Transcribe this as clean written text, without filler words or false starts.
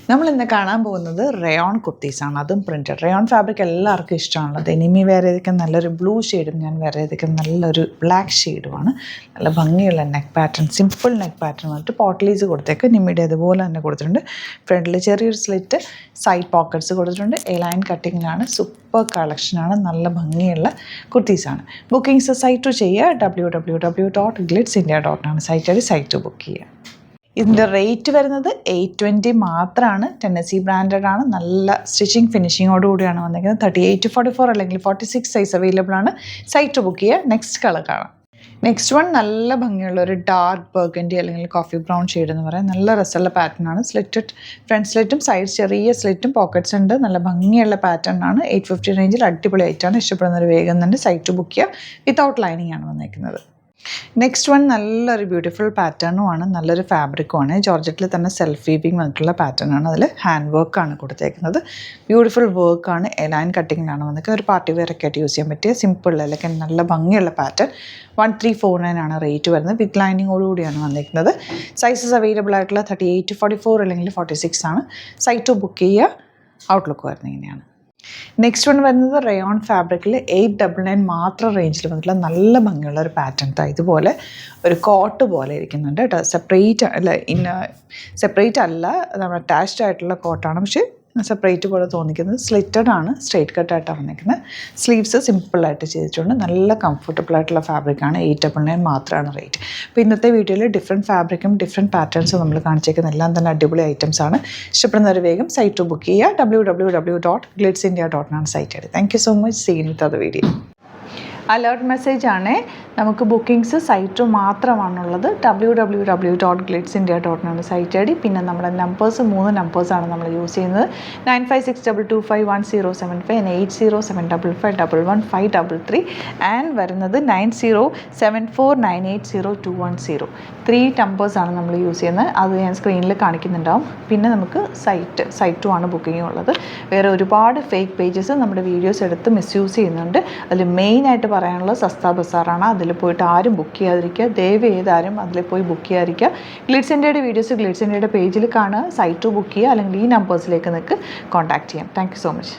നമ്മളിന്ന് കാണാൻ പോകുന്നത് റയോൺ കുർത്തീസാണ്, അതും പ്രിൻറ്റഡ്. റയോൺ ഫാബ്രിക് എല്ലാവർക്കും ഇഷ്ടമാണല്ലോ. ഡെനിമി വേറെ ഏതൊക്കെ നല്ലൊരു ബ്ലൂ ഷെയ്ഡും ഞാൻ വേറെ ഏതൊക്കെ നല്ലൊരു ബ്ലാക്ക് ഷെയ്ഡുമാണ്. നല്ല ഭംഗിയുള്ള neck pattern, simple neck pattern വന്നിട്ട് പോട്ട്ലീസ് കൊടുത്തേക്ക് നിമ്മിയുടെ അതുപോലെ തന്നെ കൊടുത്തിട്ടുണ്ട്. ഫ്രണ്ടിൽ ചെറിയൊരു സ്ലിറ്റ്, സൈഡ് പോക്കറ്റ്സ് കൊടുത്തിട്ടുണ്ട്. എലൈൻ കട്ടിങ്ങിലാണ്. സൂപ്പർ കളക്ഷനാണ്, നല്ല ഭംഗിയുള്ള കുർത്തീസാണ്. ബുക്കിംഗ്സ് സൈറ്റ് ചെയ്യുക www.glitzindia.com സൈറ്റ് ബുക്ക് ചെയ്യുക. ഇതിൻ്റെ റേറ്റ് വരുന്നത് 820 മാത്രമാണ്. ടെന്നസി ബ്രാൻഡഡ് ആണ്. നല്ല സ്റ്റിച്ചിങ് ഫിനിഷിങ്ങോടുകൂടിയാണ് വന്നിരിക്കുന്നത്. 38-44 അല്ലെങ്കിൽ 46 സൈസ് അവൈലബിൾ ആണ്. സൈറ്റ് ബുക്ക് ചെയ്യുക. നെക്സ്റ്റ് കളർ കാണാം. നെക്സ്റ്റ് വൺ നല്ല ഭംഗിയുള്ള ഒരു ഡാർക്ക് ബർഗൻഡി അല്ലെങ്കിൽ കോഫി ബ്രൗൺ ഷെയ്ഡ് എന്ന് പറയാം. നല്ല രസമുള്ള പാറ്റേൺ ആണ്. സ്ലിറ്റഡ് ഫ്രണ്ട് സ്ലിറ്റും സൈഡ് ചെറിയ സ്ലിറ്റും പോക്കറ്റ്സ് ഉണ്ട്. നല്ല ഭംഗിയുള്ള പാറ്റേൺ ആണ്. 850 റേഞ്ചിൽ അടിപൊളി ആയിട്ടാണ്. ഇഷ്ടപ്പെടുന്നൊരു വേഗം തന്നെ സൈറ്റ് ബുക്ക് ചെയ്യുക. വിത്തൗട്ട് ലൈനിങ് ആണ് വന്നിരിക്കുന്നത്. നെക്സ്റ്റ് വൺ നല്ലൊരു ബ്യൂട്ടിഫുൾ പാറ്റേണുമാണ്, നല്ലൊരു ഫാബ്രിക്കുമാണ്. ജോർജറ്റിൽ തന്നെ സെൽഫ് വീവിങ് വന്നിട്ടുള്ള പാറ്റേൺ ആണ്. അതിൽ ഹാൻഡ് വർക്കാണ് കൊടുത്തേക്കുന്നത്. ബ്യൂട്ടിഫുൾ വർക്കാണ്. എലൈൻ കട്ടിങ്ങിലാണ് വന്നിട്ട് ഒരു പാർട്ടി വെയർ ഒക്കെ ആയിട്ട് യൂസ് ചെയ്യാൻ പറ്റിയ സിമ്പിൾ അല്ലെങ്കിൽ നല്ല ഭംഗിയുള്ള പാറ്റേൺ. 1349 ആണ് റേറ്റ് വരുന്നത്. വിത്ത് ലൈനിങ്ങോടുകൂടിയാണ് വന്നിരിക്കുന്നത്. സൈസസ് അവൈലബിൾ ആയിട്ടുള്ള 38-44 അല്ലെങ്കിൽ 46 ആണ്. സൈറ്റ് ബുക്ക് ചെയ്യുക. ഔട്ട്ലുക്ക് വരുന്നത് ഇങ്ങനെയാണ്. നെക്സ്റ്റ് വൺ വരുന്നത് റയോൺ ഫാബ്രിക്കിൽ 899 മാത്രം റേഞ്ചിൽ വന്നിട്ടുള്ള നല്ല ഭംഗിയുള്ള ഒരു പാറ്റേൺ. ഇതുപോലെ ഒരു കോട്ട് പോലെ ഇരിക്കുന്നുണ്ട് കേട്ടോ. സെപ്പറേറ്റ് അല്ല, നമ്മൾ അറ്റാച്ച്ഡ് ആയിട്ടുള്ള കോട്ടാണ്, പക്ഷേ സെപ്പറേറ്റ് പോലെ തോന്നിക്കുന്നത്. സ്ലിറ്റഡ് ആണ്, സ്ട്രേറ്റ് കട്ടായിട്ടാണ് വന്നിരിക്കുന്നത്. സ്ലീവ്സ് സിമ്പിളായിട്ട് ചെയ്തിട്ടുണ്ട്. നല്ല കംഫർട്ടബിൾ ആയിട്ടുള്ള ഫാബ്രിക്കാണ്. 899 മാത്രമാണ് റേറ്റ്. അപ്പോൾ ഇന്നത്തെ വീഡിയോയിൽ ഡിഫറെൻറ്റ് ഫാബ്രിക്കും ഡിഫറെൻറ്റ് പാറ്റേൺസും നമ്മൾ കാണിച്ചേക്കുന്ന എല്ലാം തന്നെ അടിപൊളി ഐറ്റംസ് ആണ്. ഇഷ്ടപ്പെടുന്നവർ വേഗം സൈറ്റ് ബുക്ക് ചെയ്യുക. www.glitzindia.com site. Thank you so much. See you with other video. Alert message ആണ്. നമുക്ക് ബുക്കിംഗ്സ് സൈറ്റ് മാത്രമാണുള്ളത്. www.glitzindia.com site I D. പിന്നെ നമ്മുടെ നമ്പേഴ്സ് 3 നമ്പേഴ്സാണ് നമ്മൾ യൂസ് ചെയ്യുന്നത്. 9562251075 and 8075551533 ആൻഡ് വരുന്നത് 9074980210. 3 നമ്പേഴ്സാണ് നമ്മൾ യൂസ് ചെയ്യുന്നത്. അത് ഞാൻ സ്ക്രീനിൽ കാണിക്കുന്നുണ്ടാവും. പിന്നെ നമുക്ക് സൈറ്റും ആണ് ബുക്കിംഗ് ഉള്ളത്. വേറെ ഒരുപാട് ഫേക്ക് പേജസ് നമ്മുടെ വീഡിയോസ് എടുത്ത് മിസ്യൂസ് ചെയ്യുന്നുണ്ട്. അതിൽ മെയിനായിട്ട് പറയാനുള്ളത് സസ്ത ബസാറാണ്. അതിൽ പോയിട്ട് ആരും ബുക്ക് ചെയ്യാതിരിക്കുക. ദയവ് ചെയ്താരും അതിൽ പോയി ബുക്ക് ചെയ്യാതിരിക്കുക. ഗ്ലിറ്റ്സ് ഇന്ത്യയുടെ വീഡിയോസ് ഗ്ലിറ്റ്സ് ഇന്ത്യയുടെ പേജിൽ കാണുക. സൈറ്റ് ബുക്ക് ചെയ്യുക. അല്ലെങ്കിൽ ഈ നമ്പേഴ്സിലേക്ക് നിങ്ങൾക്ക് കോൺടാക്ട് ചെയ്യാം. Thank you so much.